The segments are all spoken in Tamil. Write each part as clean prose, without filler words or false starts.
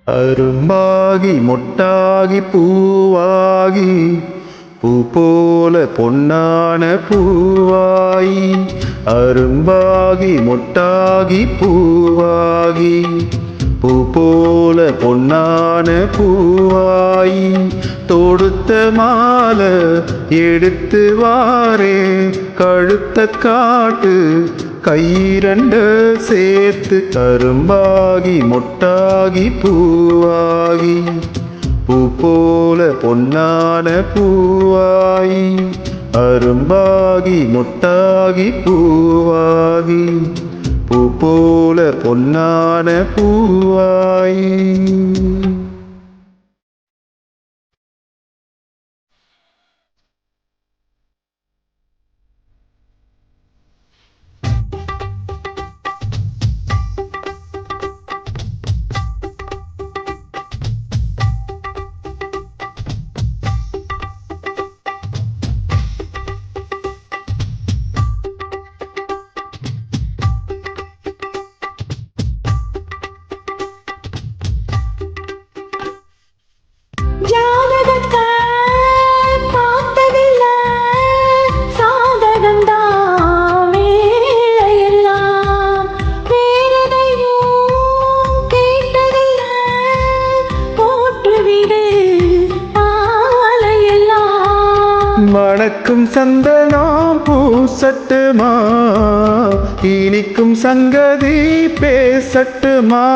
அரும்பாகி மொட்டாகி பூவாகி பூ போல பொன்னான பூவாயி அரும்பாகி மொட்டாகி பூவாகி பூ போல பொன்னான பூவாயி தொடுத்த மாலை எடுத்து வாரே கழுத்த காட்டு கைரண்ட சேர்த்து கரும்பாகி மொட்டாகி பூவாகி பூ போல பொன்னான பூவாயி அரும்பாகி மொட்டாகி பூவாகி பூ போல பொன்னான பூவாயி. மணக்கும் சந்தனம் பூசட்டுமா இனிக்கும் சங்கதி பேசட்டுமா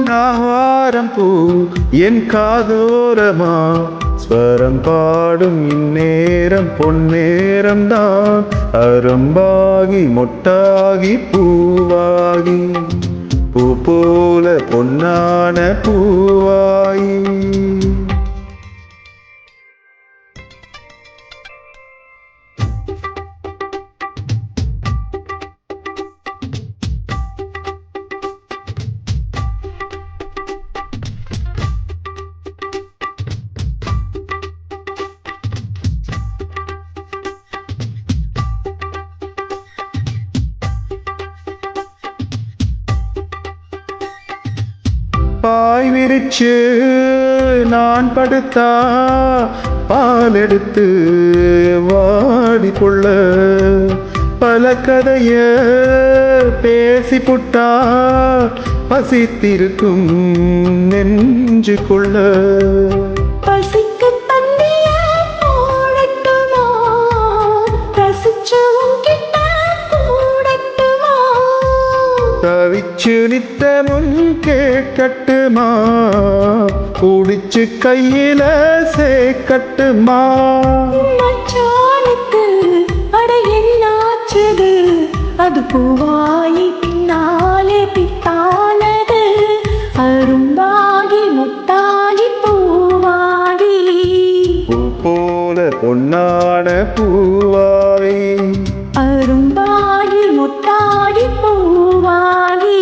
நாவாரம் பூ என் காதோரமா ஸ்வரம் பாடும் இந்நேரம் பொன்னேரம் தான் அரும்பாகி மொட்டாகி பூவாகி பூ போல பொன்னான பூவாயி. பாய் விரிச்சு நான் படுத்தா பால் எடுத்து வாடிக்கொள்ள பல கதைய பேசி புட்டா பசித்திருக்கும் நெஞ்சு கொள்ள தவிச்சு நித்தமும் கேட்கட்டுமா குடிச்சு கையில சேர்க்கட்டுமா அது பூவாயி பின்னாலே பித்தானது அரும்பாகி முட்டாகி பூவாகி பூ போல பொன்னான பூவாயி அரும்பாகி முட்டாகி பூவாகி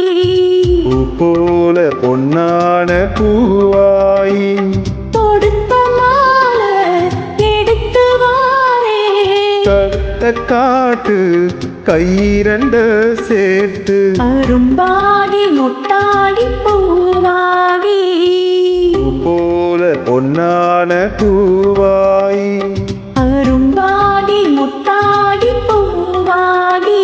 பூ போல பொன்னான பூவாயி தொடுத்த மாலை எடுத்து வாரே கழுத்த காட்டு கைரண்ட சேர்த்து அரும்பாகி முட்டாகி பூவாகி பூ போல பொன்னான பூவாயி அரும்பாகி முட்டாகி பூவாகி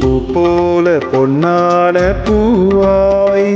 பூ போல பொன்னான பூவாயி.